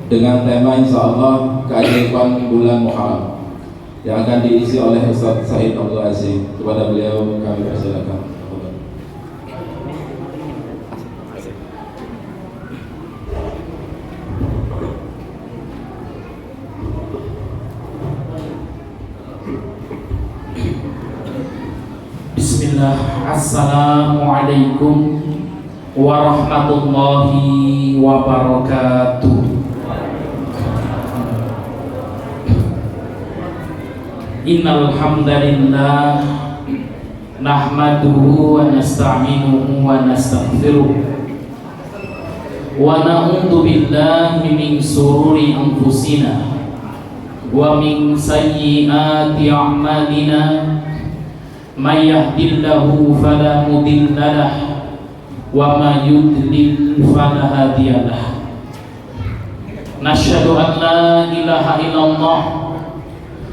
dengan tema insyaallah keajaiban bulan Muharram yang akan diisi oleh Ustaz Said Abdul Aziz. Kepada beliau kami persilakan. Bismillah. Assalamualaikum warahmatullahi wabarakatuh. Innal hamdalillah nahmaduhu wa nasta'inuhu wa nastaghfiruh wa na'udzu billahi min shururi anfusina wa min sayyiati a'malina. May yahdihillahu fala mudilla lahu wa may yudlil fala hadiya lahu. Nasyhadu an la ilaha illallah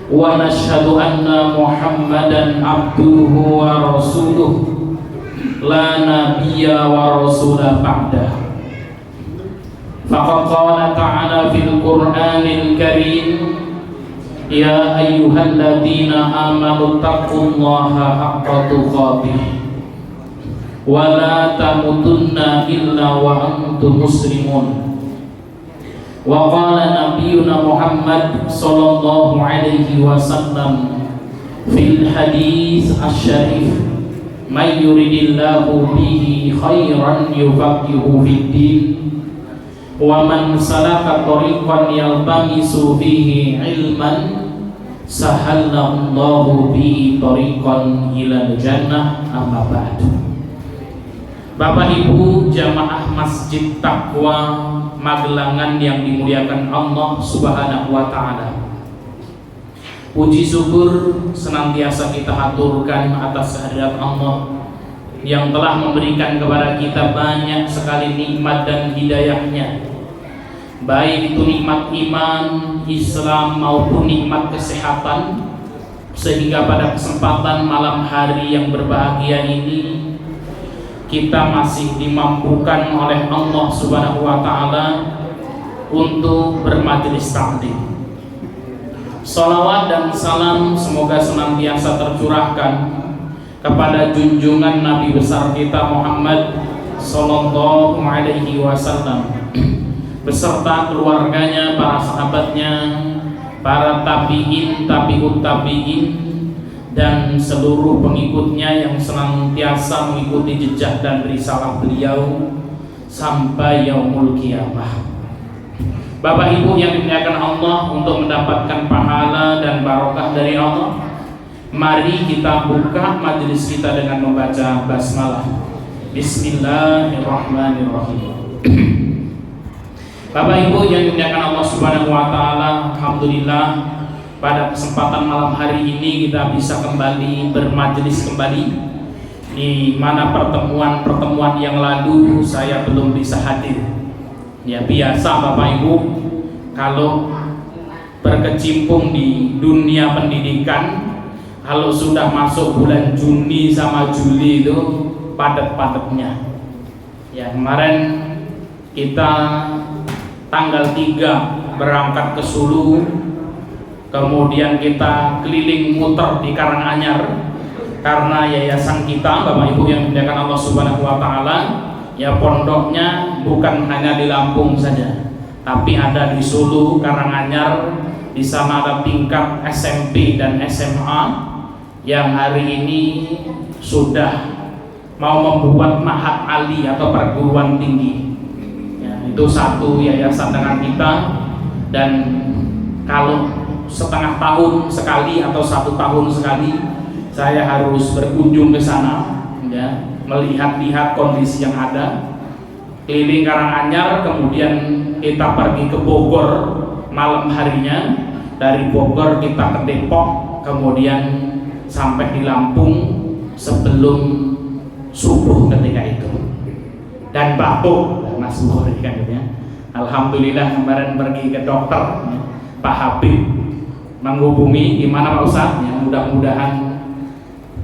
wa nasyhadu anna Muhammadan abduhu wa rasuluh la nabiyya wa rasula ba'dah. Faqad qala ta'ala fil Qur'anil Karim, ya ayyuhalladzina amanu taqullaha haqqa tuqatih wa la tamutunna illa wa antum muslimun. Wa qala nabiyyuna Muhammad sallallahu alaihi wasallam fil hadis asy-syarif, may yuridillahu bihi khairan yufaqihuhu fid-din wa man salaka tariqan yaltamisu fihi ilman sahallallahu bihi tariqan ilal jannah. Amma ba'du. Bapak Ibu jamaah Masjid Taqwa Magelangan yang dimuliakan Allah Subhanahu wa taala. Puji syukur senantiasa kita aturkan atas kehadirat Allah yang telah memberikan kepada kita banyak sekali nikmat dan hidayahnya, baik itu nikmat iman, Islam maupun nikmat kesehatan, sehingga pada kesempatan malam hari yang berbahagia ini kita masih dimampukan oleh Allah Subhanahu wa taala untuk bermajelis taklim. Salawat dan salam semoga senantiasa tercurahkan kepada junjungan Nabi besar kita Muhammad sallallahu alaihi wasallam beserta keluarganya, para sahabatnya, para tabi'in, tabi'ut tabi'in, dan seluruh pengikutnya yang senantiasa mengikuti jejak dan risalah beliau sampai yaumul qiyamah. Bapak Ibu yang dimuliakan Allah, untuk mendapatkan pahala dan barokah dari Allah, mari kita buka majelis kita dengan membaca basmalah. Bismillahirrahmanirrahim. Bapak Ibu yang dimuliakan Allah Subhanahu wa taala, alhamdulillah pada kesempatan malam hari ini kita bisa kembali bermajelis kembali, di mana pertemuan yang lalu saya belum bisa hadir. Ya biasa Bapak Ibu, kalau berkecimpung di dunia pendidikan, kalau sudah masuk bulan Juni sama Juli itu padat-padatnya. Ya kemarin kita tanggal 3 berangkat ke Sulu, kemudian kita keliling muter di Karanganyar karena yayasan kita, Bapak Ibu yang dimuliakan Allah Subhanahu wa taala, ya pondoknya bukan hanya di Lampung saja, tapi ada di Sulu, Karanganyar. Di sana ada tingkat SMP dan SMA yang hari ini sudah mau membuat ma'had ali atau perguruan tinggi. Ya, itu satu yayasan dengan kita, dan kalau setengah tahun sekali atau 1 tahun sekali saya harus berkunjung ke sana, ya, melihat-lihat kondisi yang ada, keliling Karanganyar, kemudian kita pergi ke Bogor malam harinya, dari Bogor kita ke Depok, kemudian sampai di Lampung sebelum subuh ketika itu, dan batuk Mas Bukhari kan ya. Alhamdulillah kemarin pergi ke dokter, ya, Pak Habib menghubungi, gimana Pak Ustadz, ya, mudah-mudahan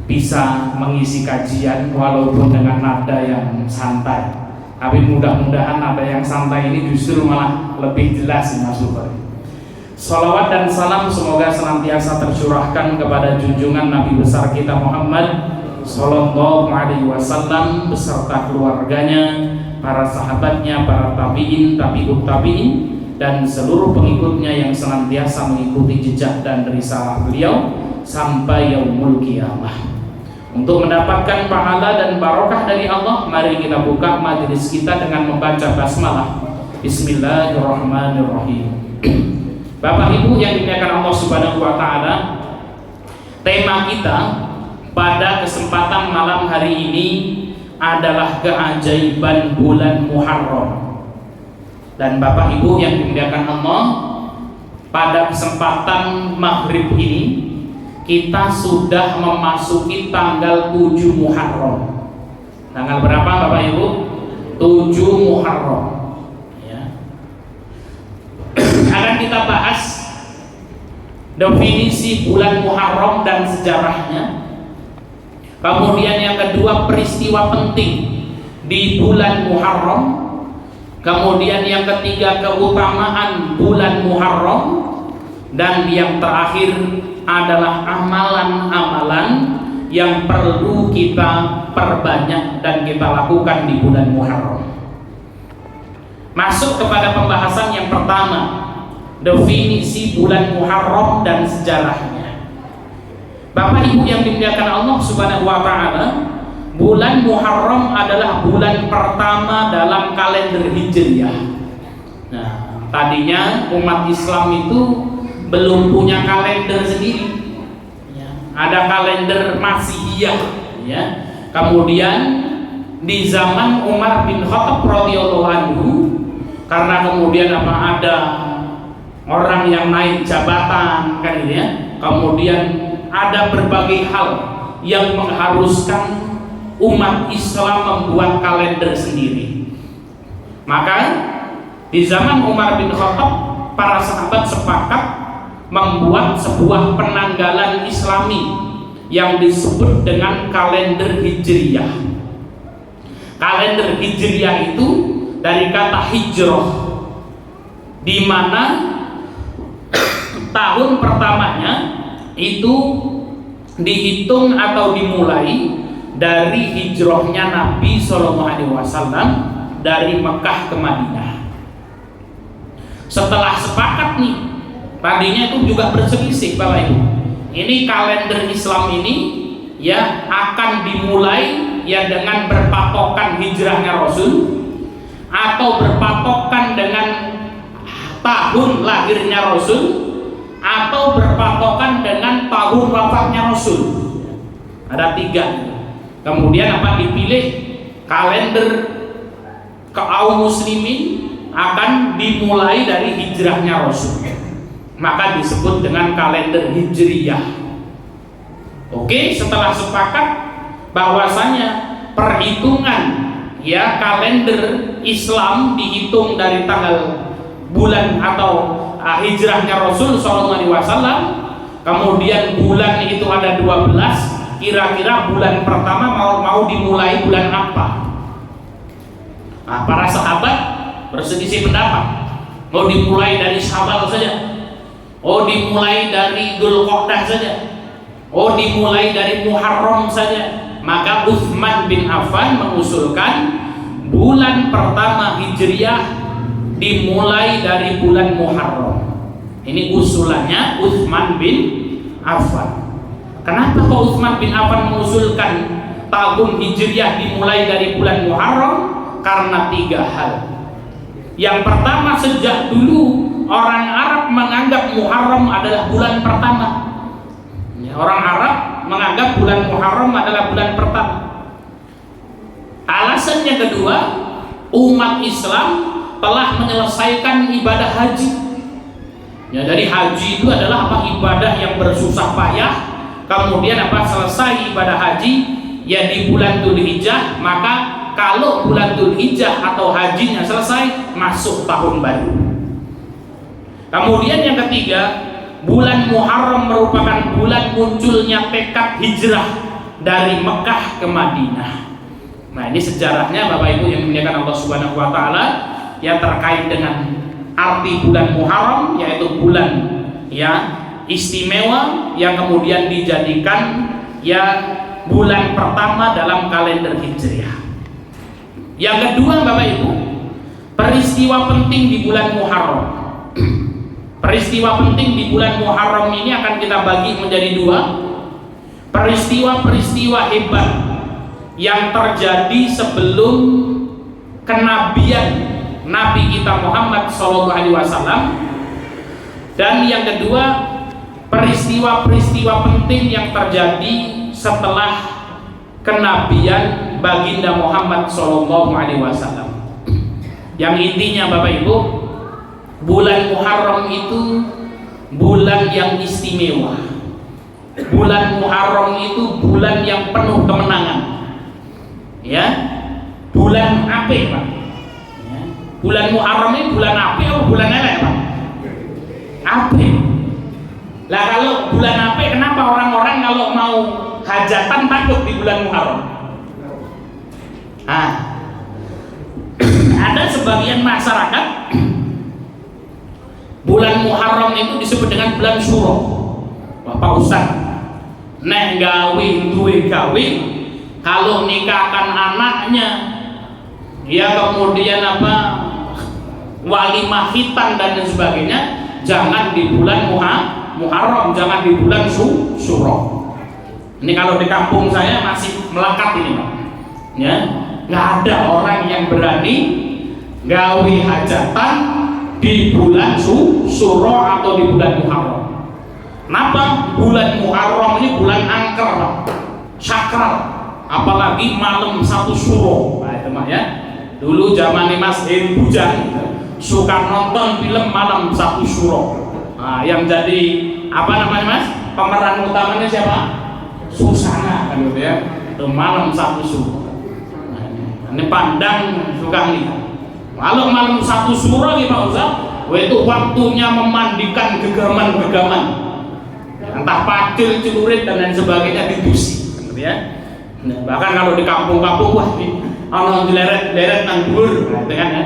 bisa mengisi kajian walaupun dengan nada yang santai. Tapi mudah-mudahan ada yang santai ini justru malah lebih jelas nih Mas Lukar. Salawat dan salam semoga senantiasa tercurahkan kepada junjungan Nabi besar kita Muhammad Sallallahu Alaihi Wasallam beserta keluarganya, para sahabatnya, para tabiin, tabiut tabiin, dan seluruh pengikutnya yang senantiasa mengikuti jejak dan risalah beliau sampai yaumul qiyamah. Untuk mendapatkan pahala dan barokah dari Allah, mari kita buka majelis kita dengan membaca basmalah. Bismillahirrahmanirrahim. Bapak Ibu yang dimuliakan Allah Subhanahu wa taala, tema kita pada kesempatan malam hari ini adalah keajaiban bulan Muharram. Dan Bapak Ibu yang dimuliakan Allah, pada kesempatan maghrib ini kita sudah memasuki tanggal 7 Muharram. Tanggal berapa Bapak Ibu? 7 Muharram ya. Akan kita bahas definisi bulan Muharram dan sejarahnya. Kemudian yang kedua, peristiwa penting di bulan Muharram. Kemudian yang ketiga, keutamaan bulan Muharram. Dan yang terakhir adalah amalan-amalan yang perlu kita perbanyak dan kita lakukan di bulan Muharram. Masuk kepada pembahasan yang pertama, definisi bulan Muharram dan sejarahnya. Bapak Ibu yang dimuliakan Allah Subhanahu wa taala, bulan Muharram adalah bulan pertama dalam kalender Hijriah. Nah, tadinya umat Islam itu belum punya kalender sendiri ya. Ada kalender Masihiyah ya. Kemudian di zaman Umar bin Khattab radhiyallahu anhu, karena kemudian ada orang yang naik jabatan kan gitu ya, kemudian ada berbagai hal yang mengharuskan umat Islam membuat kalender sendiri. Maka di zaman Umar bin Khattab, para sahabat sepakat membuat sebuah penanggalan Islami yang disebut dengan kalender Hijriyah. Kalender Hijriyah itu dari kata hijrah, di mana tahun pertamanya itu dihitung atau dimulai dari hijrahnya Nabi SAW dari Mekah ke Madinah. Setelah sepakat nih, tadinya itu juga berselisih Bapak Ibu. Ini kalender Islam ini ya akan dimulai ya dengan berpatokan hijrahnya Rasul atau berpatokan dengan tahun lahirnya Rasul atau berpatokan dengan tahun wafatnya Rasul. Ada 3. Kemudian apa dipilih kalender kaum muslimin akan dimulai dari hijrahnya Rasul. Maka disebut dengan kalender Hijriyah. Oke, setelah sepakat bahwasanya perhitungan ya kalender Islam dihitung dari tanggal bulan atau hijrahnya Rasul SAW, kemudian bulan itu ada 12, kira-kira bulan pertama mau dimulai bulan apa? Nah, para sahabat berselisih pendapat. Mau dimulai dari Syawal saja, oh dimulai dari Dzulqa'dah saja, oh dimulai dari Muharram saja. Maka Utsman bin Affan mengusulkan bulan pertama Hijriah dimulai dari bulan Muharram. Ini usulannya Utsman bin Affan. Kenapa kok Utsman bin Affan mengusulkan tahun Hijriah dimulai dari bulan Muharram? Karena 3 hal. Yang pertama, sejak dulu orang Arab menganggap Muharram adalah bulan pertama. Orang Arab menganggap bulan Muharram adalah bulan pertama. Alasannya kedua, umat Islam telah menyelesaikan ibadah haji. Ya, jadi haji itu adalah apa? Ibadah yang bersusah payah. Kemudian apa? Selesai ibadah haji ya di bulan Dzulhijjah, maka kalau bulan Dzulhijjah atau hajinya selesai, masuk tahun baru. Kemudian yang ketiga, bulan Muharram merupakan bulan munculnya tekad hijrah dari Mekah ke Madinah. Nah, ini sejarahnya Bapak Ibu yang dimuliakan Allah Subhanahu wa taala yang terkait dengan arti bulan Muharram, yaitu bulan ya istimewa yang kemudian dijadikan ya bulan pertama dalam kalender Hijriah. Yang kedua Bapak Ibu, peristiwa penting di bulan Muharram. Peristiwa penting di bulan Muharram ini akan kita bagi menjadi dua. Peristiwa-peristiwa hebat yang terjadi sebelum kenabian Nabi kita Muhammad SAW, dan yang kedua peristiwa-peristiwa penting yang terjadi setelah kenabian baginda Muhammad SAW. Yang intinya Bapak Ibu, bulan Muharram itu bulan yang istimewa. Bulan Muharram itu bulan yang penuh kemenangan. Ya, bulan apa Pak? Ya. Bulan Muharram ini bulan apa atau bulan elek Pak? Apa? Lah kalau bulan apa, kenapa orang-orang kalau mau hajatan takut di bulan Muharram? Ah, ada sebagian masyarakat bulan Muharram itu disebut dengan bulan Syuro. Wah, Pak Ustaz, nek gawe duwe gawe, kalau nikahkan anaknya ya kemudian apa walimah khitan dan sebagainya, jangan di bulan Muharram, jangan di bulan Syuro. Ini kalau di kampung saya masih melekat ini Pak. Ya, nggak ada orang yang berani gawe hajatan di bulan Syuro atau di bulan Muharram. Kenapa? Bulan Muharram ini bulan angker Pak, sakral, apalagi malam 1 Syuro. Nah itu Pak ya, dulu zaman Mas Heri Bujang suka nonton film malam 1 Syuro. Nah, yang jadi apa namanya Mas, pemeran utamanya siapa? Susana kan gitu ya, itu malam 1 Syuro. Nah, ini pandang suka nih. Kalau malam 1 Syuro nih Pak Ustaz, itu waktunya memandikan gegaman-gegaman, entah pacul, celurit dan lain sebagainya dibusi, gitu ya. Nah, bahkan kalau di kampung-kampung wah ini ana dileret-leret nang dhuwur, gitu kan ya.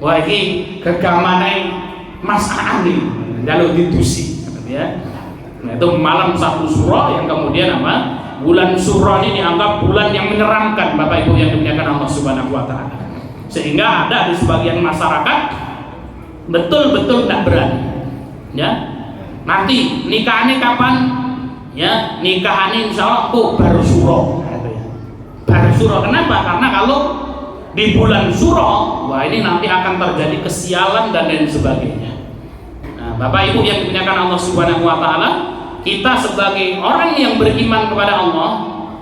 Wah ini gegamane Mas Aan nih, kalau dibusi, gitu ya. Nah, itu malam 1 Syuro yang kemudian apa? Bulan Syuro ini dianggap bulan yang menyeramkan Bapak Ibu yang dimuliakan Allah Subhanahu wa taala. Sehingga ada di sebagian masyarakat betul-betul tidak berani. Ya. Nanti nikahnya kapan? Ya, nikahnya insya Allah kok baru Syuro. Baru Syuro. Kenapa? Karena kalau di bulan Syuro, wah ini nanti akan terjadi kesialan dan lain sebagainya. Nah, Bapak Ibu yang dimuliakan Allah Subhanahu wa taala, kita sebagai orang yang beriman kepada Allah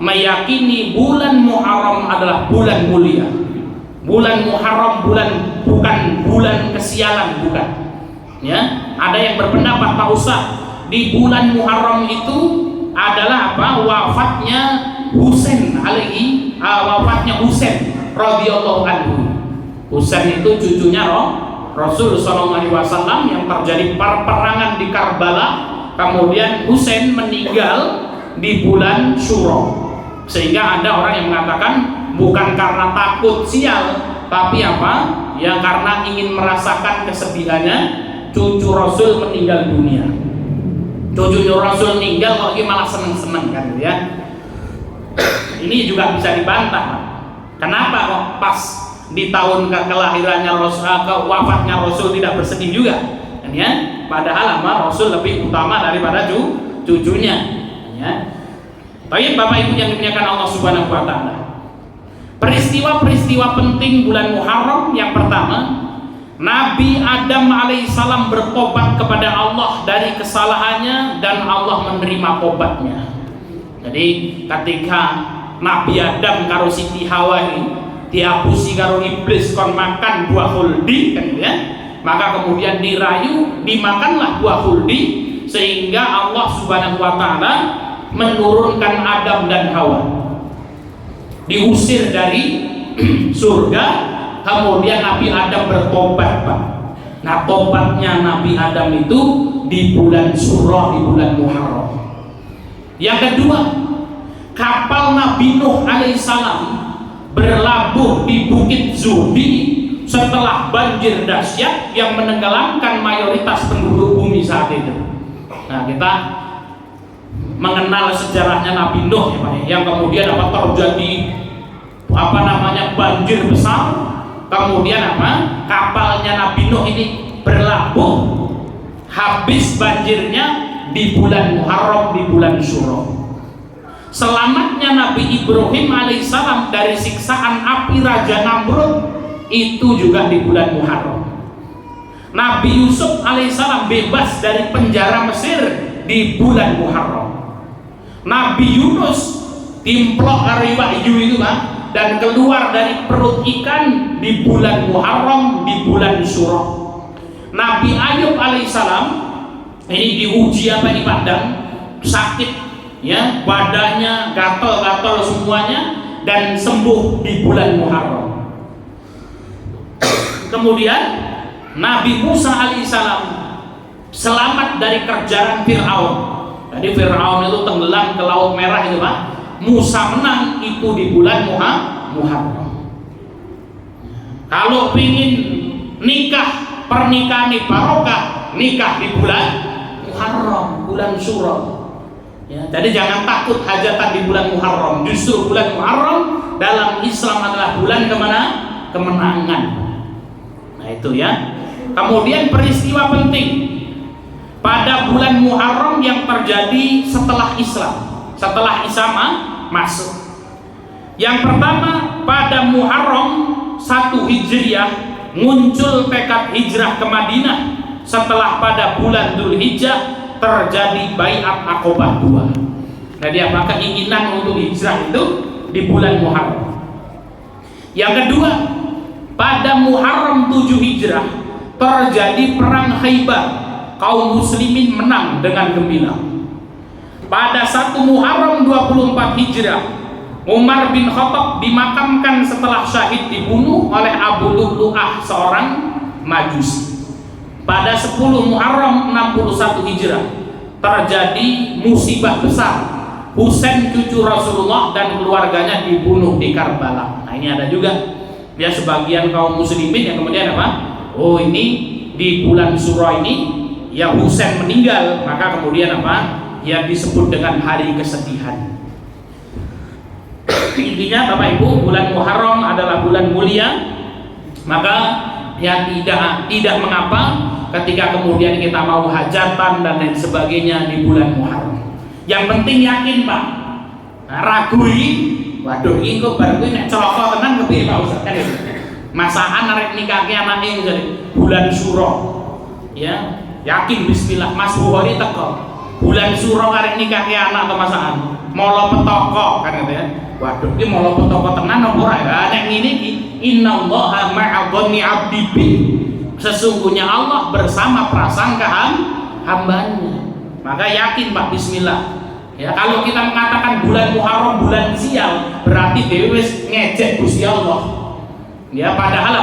meyakini bulan Muharram adalah bulan mulia. Bulan Muharram bukan bulan kesialan, bukan. Ya, ada yang berpendapat Pak Ustaz, di bulan Muharram itu adalah apa? Wafatnya Husain radhiyallahu anhu. Husain itu cucunya Rasul sallallahu alaihi wasallam yang terjadi perperangan di Karbala. Kemudian Husain meninggal di bulan Syuro. Sehingga ada orang yang mengatakan bukan karena takut sial, tapi apa? Ya karena ingin merasakan kesedihannya cucu Rasul meninggal dunia. Cucu Rasul meninggal kok ini malah seneng-seneng kan ya. Ini juga bisa dibantah. Kenapa kok pas di tahun kelahirannya Rasul, wafatnya Rasul tidak bersedih juga? Kan ya? Padahal nama Rasul lebih utama daripada cucunya. Ya. Baik Bapak Ibu yang dimuliakan Allah Subhanahu wa taala. Peristiwa-peristiwa penting bulan Muharram yang pertama, Nabi Adam alaihissalam bertobat kepada Allah dari kesalahannya dan Allah menerima tobatnya. Jadi ketika Nabi Adam karo Siti Hawa ini diapusi karo iblis kon makan buah khuldi kan ya, maka kemudian dirayu dimakanlah buah khuldi sehingga Allah Subhanahu wa taala menurunkan Adam dan Hawa, diusir dari surga. Kemudian Nabi Adam bertobat Pak. Nah tobatnya Nabi Adam itu di bulan Syuro, di bulan Muharram. Yang kedua, kapal Nabi Nuh alaihissalam berlabuh di Bukit Zuhdi setelah banjir dahsyat yang menenggelamkan mayoritas penduduk bumi saat itu. Nah, kita mengenal sejarahnya Nabi Nuh ya Pak, yang kemudian terjadi banjir besar, kemudian kapalnya Nabi Nuh ini berlabuh, habis banjirnya di bulan Muharram, di bulan Syuro. Selamatnya Nabi Ibrahim alaihissalam dari siksaan api Raja Namrud itu juga di bulan Muharram. Nabi Yusuf alaihissalam bebas dari penjara Mesir di bulan Muharram. Nabi Yunus timplok karo iwak hiu itu Pak, dan keluar dari perut ikan di bulan Muharram, di bulan Syuro. Nabi Ayub alaihissalam ini diuji di Padang, sakit ya, badannya gatal-gatal semuanya, dan sembuh di bulan Muharram. Kemudian Nabi Musa alaihissalam selamat dari kerjaan Fir'aun. Jadi Fir'aun itu tenggelam ke Laut Merah itu Pak. Musa menang itu di bulan Muharram. Kalau pingin nikah, pernikahan barokah, nikah di bulan Muharram, bulan Syuro. Ya, jadi jangan takut hajatan di bulan Muharram. Justru bulan Muharram dalam Islam adalah bulan kemana? Kemenangan. Nah itu ya. Kemudian peristiwa penting pada bulan Muharram yang terjadi setelah Islam, setelah Islam masuk. Yang pertama, pada Muharram 1 Hijriah muncul tekad hijrah ke Madinah setelah pada bulan Dzulhijjah terjadi Baiat Aqobah 2. Jadi apa keinginan untuk hijrah itu di bulan Muharram. Yang kedua, pada Muharram 7 Hijrah terjadi perang Khaybar. Kaum muslimin menang dengan gembira. Pada 1 Muharram 24 Hijrah, Umar bin Khattab dimakamkan setelah syahid dibunuh oleh Abu Lu'lu'ah, seorang Majusi. Pada 10 Muharram 61 Hijrah terjadi musibah besar. Husain cucu Rasulullah dan keluarganya dibunuh di Karbala. Nah ini ada juga ya sebagian kaum muslimin yang kemudian oh ini di bulan Syuro ini ya Husain meninggal, maka kemudian ya disebut dengan hari kesedihan. Intinya Bapak Ibu, bulan Muharram adalah bulan mulia, maka ya tidak mengapa ketika kemudian kita mau hajatan dan lain sebagainya di bulan Muharram. Yang penting yakin Pak. Nah, ragu ini, waduh ini kok baru nek celaka tenan kepiye Pak Ustaz kan itu. Masakan arek nikahke anake jadi bulan Syuro. Ya, yakin bismillah Mas Bukhari teko. Bulan Syuro arek nikahke anak atau masakan. Molo petoko kan gitu ya. Waduh ini molo petoko tenan apa ora ya? Nek ngene iki innallaha ma'a dhanni 'abdi bi. Sesungguhnya Allah bersama prasangka hambanya. Maka yakin Pak bismillah. Ya kalau kita mengatakan bulan Muharram bulan sial, berarti dewe wis ngejek Gusti Allah. Ya padahal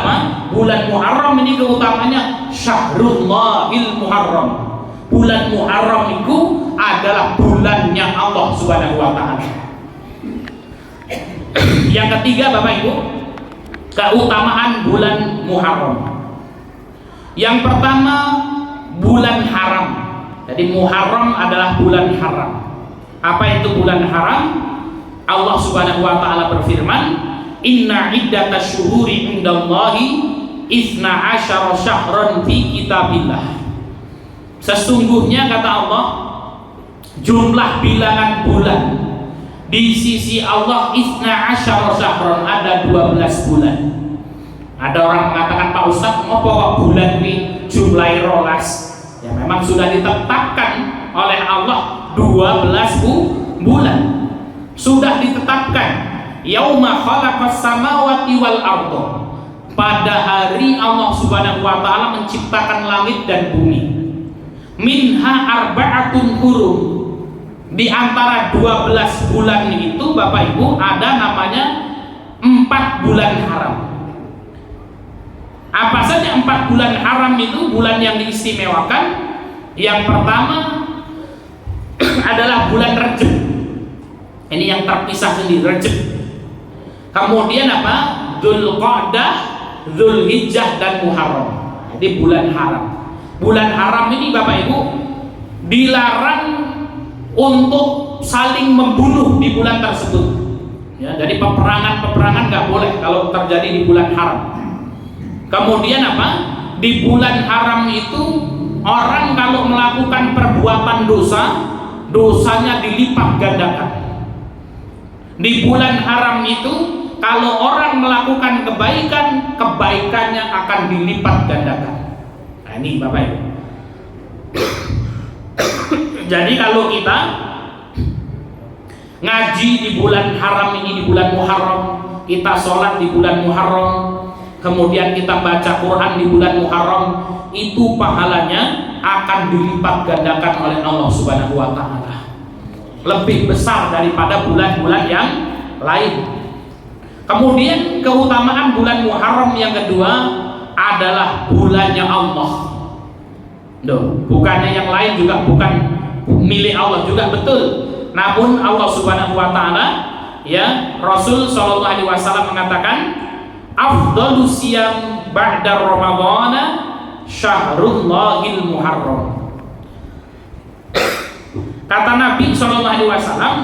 bulan Muharram ini keutamanya Syahrullahil Muharram. Bulan Muharram itu adalah bulannya Allah Subhanahu wa taala. Yang ketiga Bapak Ibu, keutamaan bulan Muharram. Yang pertama, bulan haram. Jadi Muharram adalah bulan haram. Apa itu bulan haram? Allah Subhanahu wa taala berfirman, "Inna iddatasy syuhuri 'indallahi 12 syahran fi kitabillah." Sesungguhnya kata Allah, jumlah bilangan bulan di sisi Allah 12 syahran, ada 12 bulan. Ada orang mengatakan, Pak Ustadz, ngopo kok bulan ini jumlahi rolas? Ya memang sudah ditetapkan oleh Allah 12 bulan. Sudah ditetapkan. Yauma khalaqas samawati wal ardh. Pada hari Allah Subhanahu wa taala menciptakan langit dan bumi. Minha arba'atun hurum. Di antara 12 bulan itu Bapak Ibu ada namanya 4 bulan haram. Apa saja 4 bulan haram itu? Bulan yang diistimewakan. Yang pertama adalah bulan Rajab. Ini yang terpisah sendiri, Rajab. Kemudian apa? Dzulqa'dah, Dzulhijjah dan Muharram. Jadi bulan haram. Bulan haram ini Bapak Ibu dilarang untuk saling membunuh di bulan tersebut. Ya, jadi peperangan nggak boleh kalau terjadi di bulan haram. Kemudian apa? Di bulan haram itu orang kalau melakukan perbuatan dosa, dosanya dilipat gandakan. Di bulan haram itu kalau orang melakukan kebaikan, kebaikannya akan dilipat gandakan. Nah ini Bapak Ibu. Jadi kalau kita ngaji di bulan haram ini, di bulan Muharram, kita sholat di bulan Muharram, kemudian kita baca Quran di bulan Muharram, itu pahalanya akan dilipat gandakan oleh Allah Subhanahu wa Ta'ala, lebih besar daripada bulan-bulan yang lain. Kemudian keutamaan bulan Muharram yang kedua adalah bulannya Allah. Bukannya yang lain juga, bukan milik Allah juga, betul. Namun Allah Subhanahu wa Ta'ala, ya, Rasul sallallahu alaihi wasallam mengatakan afdhalus siyam ba'da ramadhana syahrullahil muharram. Kata Nabi sallallahu alaihi wasallam,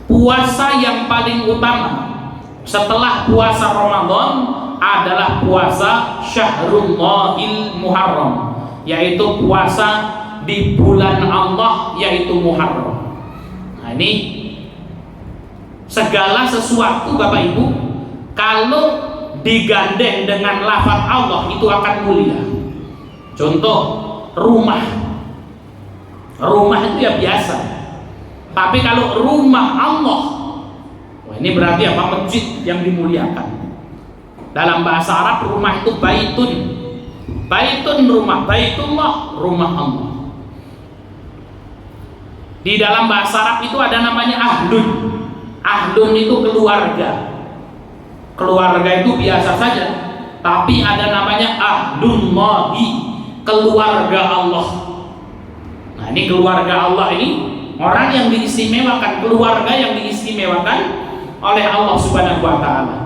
puasa yang paling utama setelah puasa Ramadan adalah puasa Syahrullahil Muharram, yaitu puasa di bulan Allah, yaitu Muharram. Nah ini segala sesuatu Bapak Ibu kalau digandeng dengan lafaz Allah itu akan mulia. Contoh rumah itu ya biasa, tapi kalau rumah Allah, wah ini berarti apa? Masjid yang dimuliakan. Dalam bahasa Arab rumah itu baitun, rumah, baitullah, rumah Allah. Di dalam bahasa Arab itu ada namanya ahlun. Ahlun itu keluarga. Keluarga itu biasa saja, tapi ada namanya ahlullahi, keluarga Allah. Nah ini keluarga Allah ini orang yang diistimewakan, keluarga yang diistimewakan oleh Allah Subhanahu wa Ta'ala.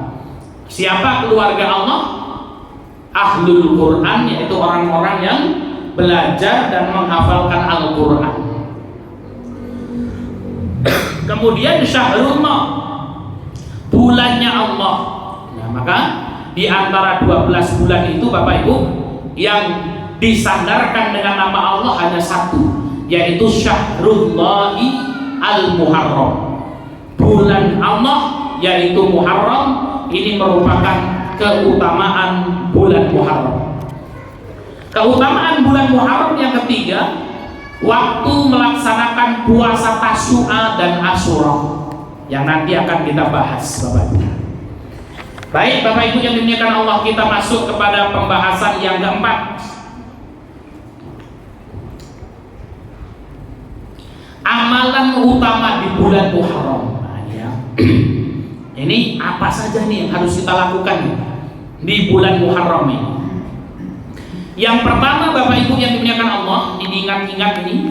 Siapa keluarga Allah? Ahlul Quran, yaitu orang-orang yang belajar dan menghafalkan Al-Quran. Kemudian Syahrullah, bulannya Allah. Nah, maka di antara 12 bulan itu Bapak Ibu yang disandarkan dengan nama Allah hanya satu, yaitu Syahrullahi Al-Muharram. Bulan Allah yaitu Muharram. Ini merupakan keutamaan bulan Muharram. Keutamaan bulan Muharram yang ketiga, waktu melaksanakan puasa Tasyu'a dan Asyura, yang nanti akan kita bahas Bapak Ibu. Baik Bapak Ibu yang dimuliakan Allah, kita masuk kepada pembahasan yang keempat. Amalan utama di bulan Muharram. Nah, ya. Ini apa saja nih yang harus kita lakukan di bulan Muharram ini? Yang pertama Bapak Ibu yang dimuliakan Allah, ini ingat-ingat ini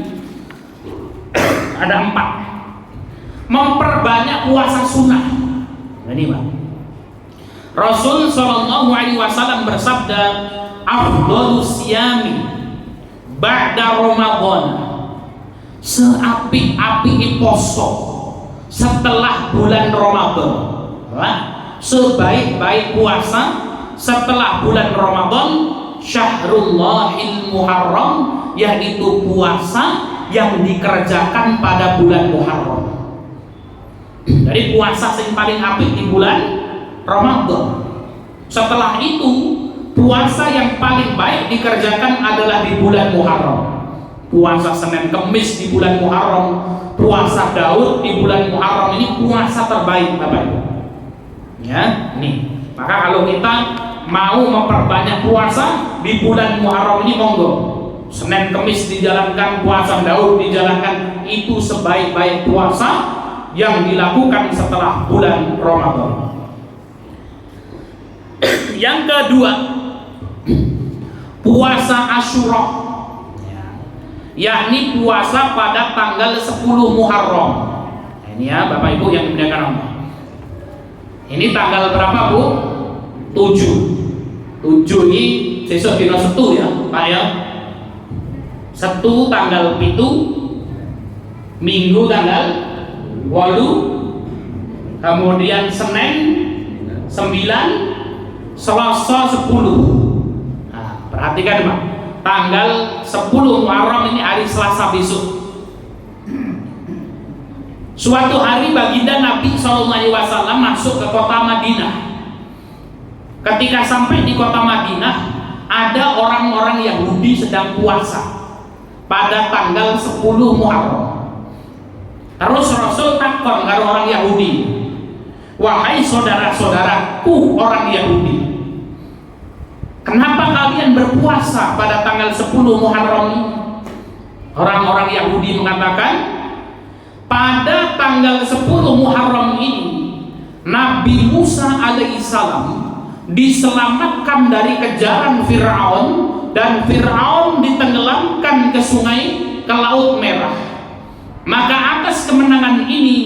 ada 4. Memperbanyak puasa sunnah. Ini Pak. Rasul sallallahu alaihi wasallam bersabda, afdhalus siyami ba'da Ramadan. Seapi-api poso setelah bulan Ramadan. Sebaik-baik puasa setelah bulan Ramadan Syahrullahil Muharram, yaitu puasa yang dikerjakan pada bulan Muharram. Jadi puasa yang paling apik di bulan Ramadan. Setelah itu puasa yang paling baik dikerjakan adalah di bulan Muharram. Puasa Senin Kemis di bulan Muharram, puasa Daud di bulan Muharram, ini puasa terbaik Bapak Ibu. Ya, nih. Maka kalau kita mau memperbanyak puasa di bulan Muharram ini, monggo. Senin Kemis dijalankan, puasa Daud dijalankan, itu sebaik-baik puasa yang dilakukan setelah bulan Ramadan. Yang kedua, puasa Asyura, yakni puasa pada tanggal 10 Muharram. Ini ya Bapak Ibu yang dimuliakan Allah. Ini tanggal berapa Bu? 7 ini sesuk dina Setu ya Pak ya. Setu tanggal 7, Minggu tanggal 8, kemudian Senin 9, Selasa 10. Nah, perhatikan Pak, tanggal 10 Muharram ini hari Selasa besok. Suatu hari baginda Nabi SAW masuk ke kota Madinah. Ketika sampai di kota Madinah, ada orang-orang Yahudi sedang puasa pada tanggal 10 Muharram. Terus Rasul takon karo orang Yahudi, wahai saudara-saudaraku orang Yahudi, kenapa kalian berpuasa pada tanggal 10 Muharram ini? Orang-orang Yahudi mengatakan, pada tanggal 10 Muharram ini Nabi Musa alaihissalam diselamatkan dari kejaran Fir'aun, dan Fir'aun ditenggelamkan ke Laut Merah. Maka atas kemenangan ini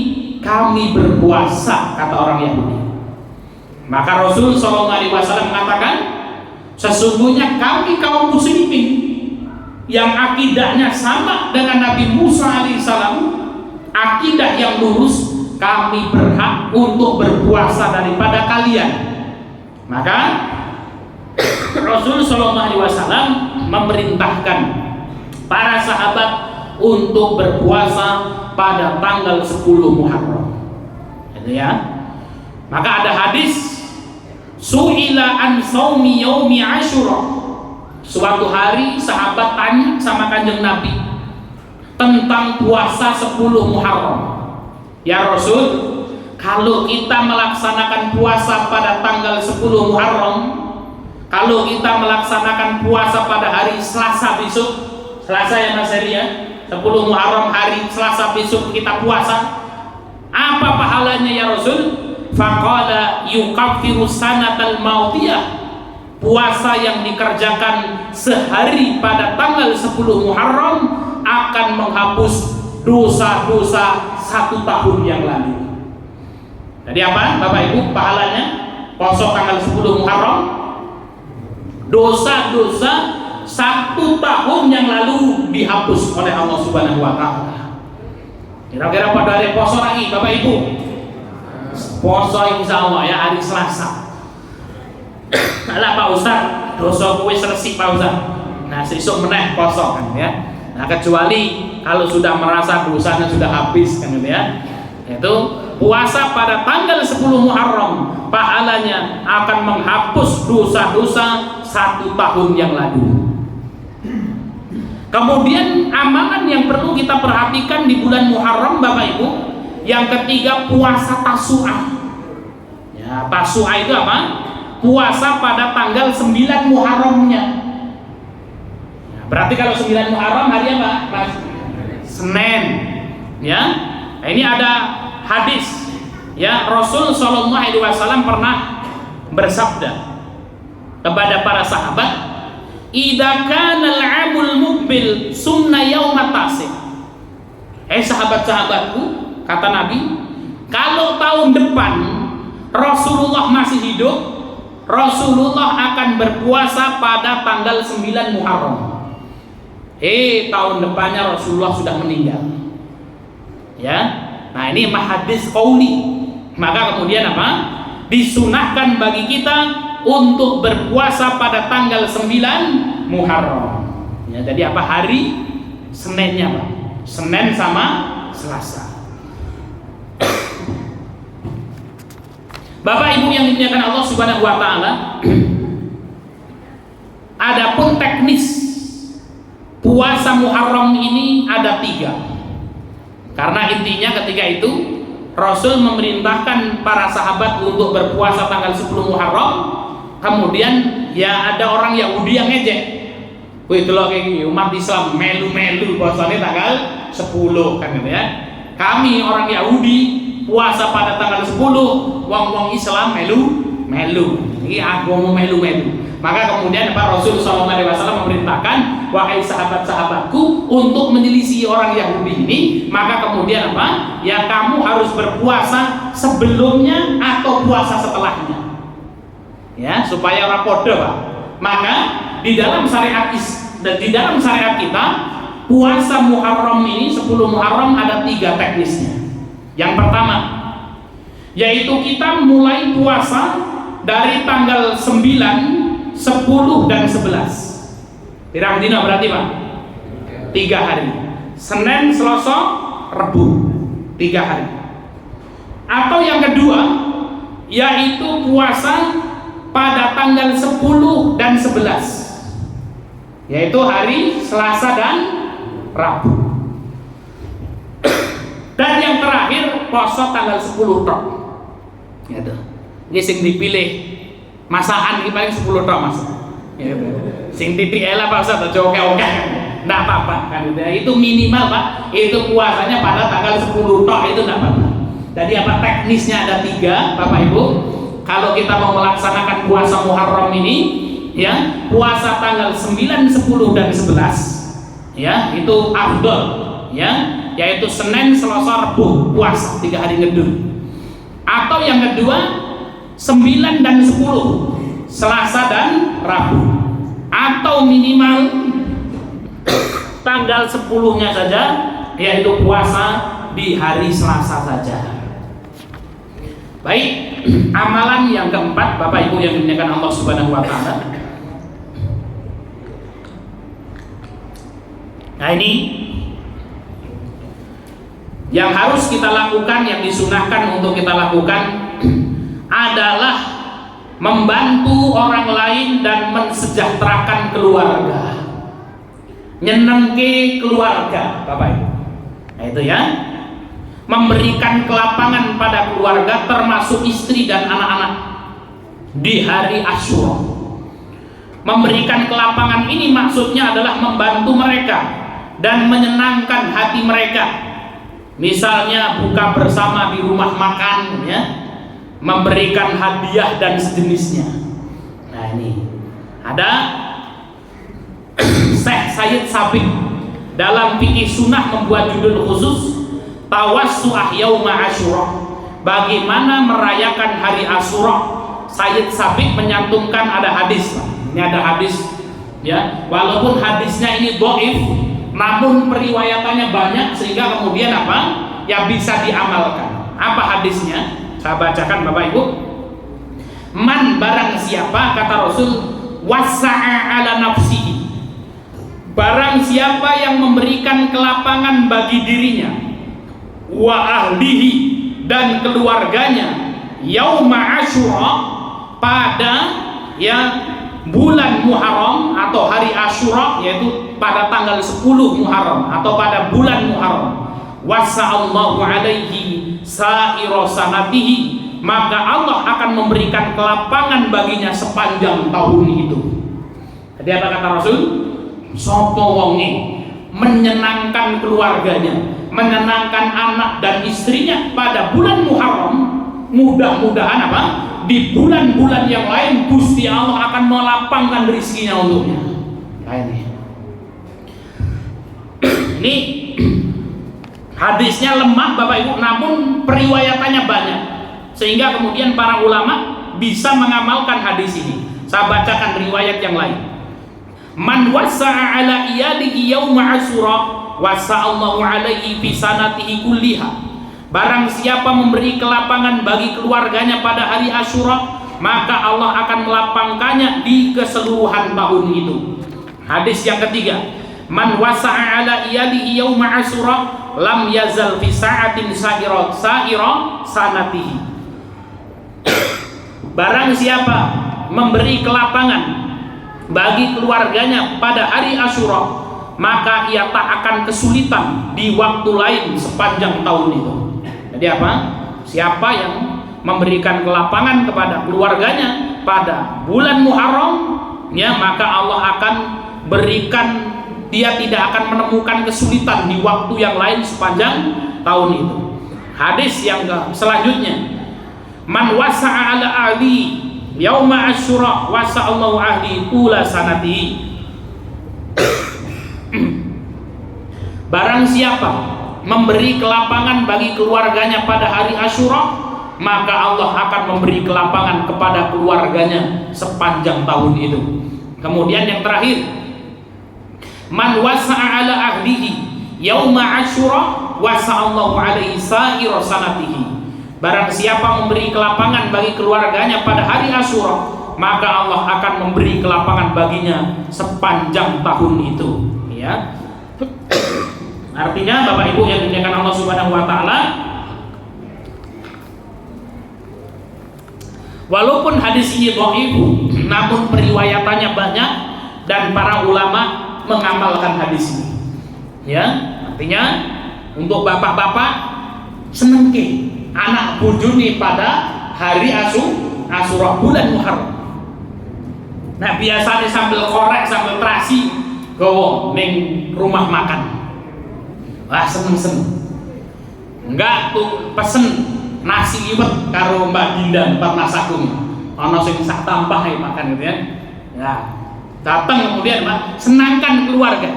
kami berpuasa, kata orang Yahudi. Maka Rasul SAW mengatakan, sesungguhnya kami kaum muslimin yang akidahnya sama dengan Nabi Musa alaihissalam, akidah yang lurus, kami berhak untuk berpuasa daripada kalian. Maka Rasul SAW memerintahkan para sahabat untuk berpuasa pada tanggal 10 Muharram. Itu ya. Maka ada hadis, su'ila an saumi yaumi Asyura. Suatu hari sahabat tanya sama Kanjeng Nabi tentang puasa 10 Muharram. Ya Rasul, kalau kita melaksanakan puasa pada tanggal 10 Muharram, kalau kita melaksanakan puasa pada hari Selasa besok, Selasa ya Mas Heri ya, 10 Muharram hari Selasa besok kita puasa, apa pahalanya ya Rasul? Faqala yukaffiru sanatal mautiyah. Puasa yang dikerjakan sehari pada tanggal 10 Muharram akan menghapus dosa-dosa 1 tahun yang lalu. Jadi apa Bapak Ibu pahalanya puasa tanggal 10 Muharram? Dosa-dosa 1 tahun yang lalu dihapus oleh Allah Subhanahu wa Ta'ala. Kira-kira pada hari puasa lagi Bapak Ibu, puasa insya Allah ya hari Selasa. Alah Pak Ustaz, dosa kuwi resik Pak Ustaz. Nah sesuk meneh puasa kan ya. Nah kecuali kalau sudah merasa dosanya sudah habis kan gitu ya. Itu puasa pada tanggal 10 Muharram pahalanya akan menghapus dosa-dosa 1 tahun yang lalu. Kemudian amalan yang perlu kita perhatikan di bulan Muharram Bapak Ibu, yang ketiga puasa Tasu'ah. Ya, Tasu'ah itu apa? Puasa pada tanggal 9 Muharramnya. Ya, berarti kalau 9 Muharram hari apa? Mas? Senin. Ya. Nah, ini ada hadis. Ya, Rasul SAW pernah bersabda kepada para sahabat, "Idza kana al-'amul muqbil sumna yauma tasi'." Sahabat-sahabatku, kata Nabi, kalau tahun depan Rasulullah masih hidup, Rasulullah akan berpuasa pada tanggal 9 Muharram. Tahun depannya Rasulullah sudah meninggal. Ya. Nah, ini hadis qauli. Maka kemudian apa? Disunahkan bagi kita untuk berpuasa pada tanggal 9 Muharram. Ya, jadi apa hari? Seninnya, Pak. Senin sama Selasa. Bapak Ibu yang dimuliakan Allah Subhanahu wa Ta'ala, adapun teknis puasa Muharram ini ada 3. Karena intinya ketika itu Rasul memerintahkan para sahabat untuk berpuasa tanggal 10 Muharram. Kemudian ya ada orang Yahudi yang ngejek, wih itu loh kayak gini, umat Islam melu-melu puasanya tanggal 10 kan gitu ya. Kami orang Yahudi puasa pada tanggal 10, wong-wong Islam melu-melu. Ini agama melu-melu. Maka kemudian Pak Rasul SAW memerintahkan diperintahkan, wahai sahabat-sahabatku, untuk menyelisih orang Yahudi ini, maka kemudian apa? Ya kamu harus berpuasa sebelumnya atau puasa setelahnya. Ya, supaya orang podo, Pak. Maka di dalam syariat kita, puasa Muharram ini 10 Muharram ada 3 teknisnya. Yang pertama, yaitu kita mulai puasa dari tanggal 9, 10 dan 11. Pirang dina berarti, Pak? 3 hari. Senin, Selasa, Rebu. 3 hari. Atau yang kedua, yaitu puasa pada tanggal 10 dan 11, yaitu hari Selasa dan Rabu. Dan yang terakhir, poso tanggal 10 tok. Gitu. Ini sing dipilih masakan iki paling 10 tok, Mas. Ya, sing titik ela Pak Ustaz aja oke-oke. Enggak apa-apa kan itu minimal, Pak. Itu puasanya pada tanggal 10 tok, itu enggak apa-apa. Jadi apa teknisnya ada 3, Bapak Ibu. Kalau kita mau melaksanakan puasa Muharram ini, ya, puasa tanggal 9, 10 dan 11, ya, itu afdol, ya, yaitu Senin, Selasa, Rebu puasa 3 hari ngedur. Atau yang kedua 9 dan 10, Selasa dan Rabu. Atau minimal tanggal 10-nya saja, yaitu puasa di hari Selasa saja. Baik, amalan yang keempat, Bapak Ibu yang dimuliakan Allah Subhanahu wa taala. Nah, ini yang harus kita lakukan, yang disunahkan untuk kita lakukan adalah membantu orang lain dan mensejahterakan keluarga, nyenengke keluarga, Bapak Ibu. Nah, itu ya, memberikan kelapangan pada keluarga termasuk istri dan anak-anak di hari Asyura. Memberikan kelapangan ini maksudnya adalah membantu mereka dan menyenangkan hati mereka. Misalnya buka bersama di rumah makan, ya, memberikan hadiah dan sejenisnya. Nah, ini ada Syekh Sayyid Sabiq dalam fikih sunnah membuat judul khusus Tawassu'ah Yauma Asyura, bagaimana merayakan hari Asyura. Sayyid Sabiq menyantumkan ada hadis. Ini ada hadis, ya, walaupun hadisnya ini dhaif, namun periwayatannya banyak sehingga kemudian apa? Ya bisa diamalkan. Apa hadisnya? Saya bacakan, Bapak Ibu. Man, barang siapa, kata Rasul, wasa'a ala nafsihi, barang siapa yang memberikan kelapangan bagi dirinya, wa ahlihi, dan keluarganya, yauma Asyura, pada, ya, bulan Muharram atau hari Asyura, yaitu pada tanggal 10 Muharram atau pada bulan Muharram, wasa'allahu alaihi sa'ira sanatihi, maka Allah akan memberikan kelapangan baginya sepanjang tahun itu. Jadi apa kata Rasul? Sopo wonge menyenangkan keluarganya, menyenangkan anak dan istrinya pada bulan Muharram, mudah-mudahan apa? Di bulan-bulan yang lain Gusti Allah akan melapangkan rezekinya untuknya. Nah, ini hadisnya lemah, Bapak Ibu, namun periwayatannya banyak sehingga kemudian para ulama bisa mengamalkan hadis ini. Saya bacakan riwayat yang lain. Man wasa'a ala iyadihi yauma Asyura wasa'allahu alaihi fi sanatihi kulliha. Barang siapa memberi kelapangan bagi keluarganya pada hari Asyura, maka Allah akan melapangkannya di keseluruhan tahun itu. Hadis yang ketiga, man wasa'a ala iyadihi yauma Asyura lam yazal fi sa'atin sa'ira sanatihi. Barang siapa memberi kelapangan bagi keluarganya pada hari Asyura, maka ia tak akan kesulitan di waktu lain sepanjang tahun itu. Jadi apa? Siapa yang memberikan kelapangan kepada keluarganya pada bulan Muharram, ya, maka Allah akan berikan, dia tidak akan menemukan kesulitan di waktu yang lain sepanjang tahun itu. Hadis yang selanjutnya, man wasa'a ala ahli yauma Asyura wasa'allahu ahli ula sanati. barang siapa memberi kelapangan bagi keluarganya pada hari Asyura, maka Allah akan memberi kelapangan kepada keluarganya sepanjang tahun itu. Kemudian yang terakhir, man wasa'a ala ahlihi yauma Asyura wasa'allahu alaihi sa'ira sanatihi. Barang siapa memberi kelapangan bagi keluarganya pada hari Asyura, maka Allah akan memberi kelapangan baginya sepanjang tahun itu, ya. Artinya Bapak Ibu yang dimuliakan Allah Subhanahu wa taala, walaupun hadis ini dhaif, namun periwayatannya banyak dan para ulama mengamalkan hadis ini. Ya, artinya untuk bapak-bapak seneng ke anak bojone pada hari Asyura bulan Muharram. Nah, biasanya sambil korek sambil terasi gowo ning rumah makan. Wah, seneng-seneng. Enggak tuh pesen nasi liwet karo Mbak Dinda Mbak Masakung. Ana sing sak tambah makan gitu ya. Ya. Datang kemudian Mbak, senangkan keluarga.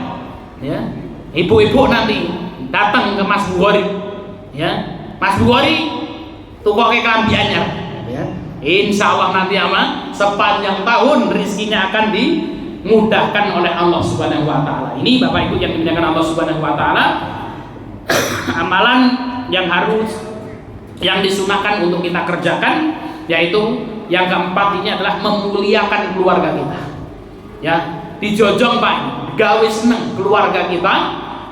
Ya. Ibu-ibu nanti datang ke Mas Bukhari. Ya. Mas Bukhari tukoke kelambi anyar. Ya. Insya Allah nanti ama sepanjang tahun rezekinya akan dimudahkan oleh Allah Subhanahu wa taala. Ini Bapak Ibu yang dimuliakan Allah Subhanahu wa taala, amalan yang disunahkan untuk kita kerjakan, yaitu yang keempat ini adalah memuliakan keluarga kita. Ya, dijojong Pak, gawe seneng keluarga kita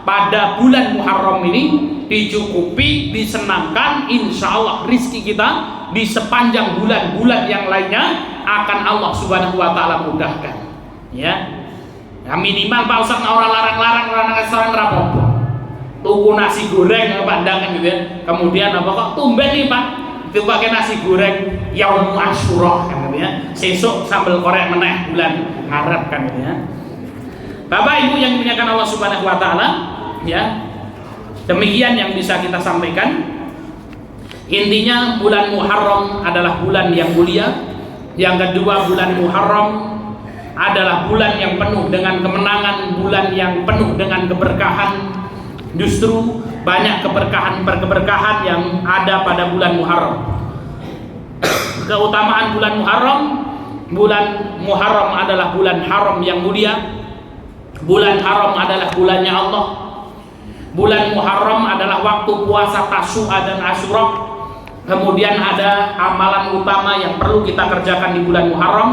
pada bulan Muharram ini, dicukupi, disenangkan, insya Allah rizki kita di sepanjang bulan-bulan yang lainnya akan Allah Subhanahu wa taala mudahkan. Ya. Ya minimal Pak Ustaz orang larang-larang orang restoran rapopo. Tuku nasi goreng pandangan gitu ya. Kemudian apa kok tumben nih Pak? Itu pakai nasi goreng yaum Asyura kan gitu ya. Sesuk sambal korek meneh bulan Maret kan gitu ya. Bapak Ibu yang dimuliakan Allah Subhanahu wa taala, ya. Demikian yang bisa kita sampaikan. Intinya bulan Muharram adalah bulan yang mulia. Yang kedua, bulan Muharram adalah bulan yang penuh dengan kemenangan, bulan yang penuh dengan keberkahan. Justru banyak keberkahan yang ada pada bulan Muharram. Keutamaan bulan Muharram adalah bulan haram yang mulia. Bulan haram adalah bulannya Allah. Bulan Muharram adalah waktu puasa Tasyu'a dan Asyura. Kemudian ada amalan utama yang perlu kita kerjakan di bulan Muharram.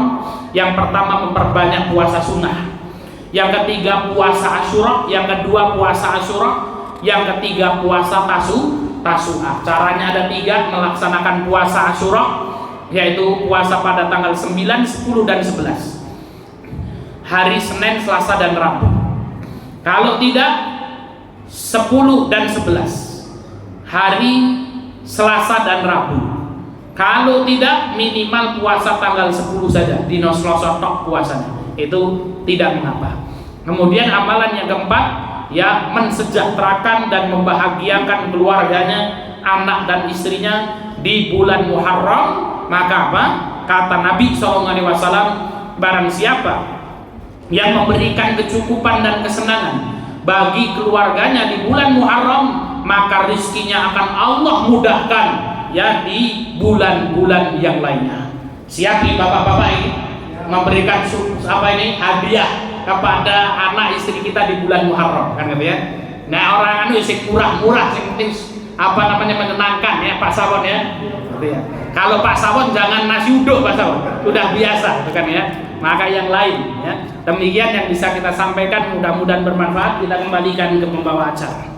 Yang pertama, memperbanyak puasa sunnah. Yang ketiga, puasa Asyura. Yang kedua, puasa Asyura. Yang ketiga, puasa Tasyu'a. Caranya ada 3 melaksanakan puasa Asyura, yaitu puasa pada tanggal 9, 10, dan 11, hari Senin, Selasa, dan Rabu. Kalau tidak 10 dan 11, hari Selasa dan Rabu. Kalau tidak minimal puasa tanggal 10 saja, dino Selasa tok puasanya, itu tidak mengapa. Kemudian amalan yang keempat, ya mensejahterakan dan membahagiakan keluarganya, anak dan istrinya di bulan Muharram. Maka apa? Kata Nabi SAW, barang siapa yang memberikan kecukupan dan kesenangan bagi keluarganya di bulan Muharram, maka rizkinya akan Allah mudahkan ya di bulan-bulan yang lainnya. Siap nih bapak-bapak ini memberikan hadiah kepada anak istri kita di bulan Muharram kan gitu ya. Nah orang sing murah-murah sing penting menyenangkan ya Pak Sawon ya. Gitu ya. Kalau Pak Sawon jangan nasi uduk Pak Sawon, sudah biasa gitu kan ya. Maka yang lain ya. Demikian yang bisa kita sampaikan, mudah-mudahan bermanfaat. Kita kembalikan ke pembawa acara.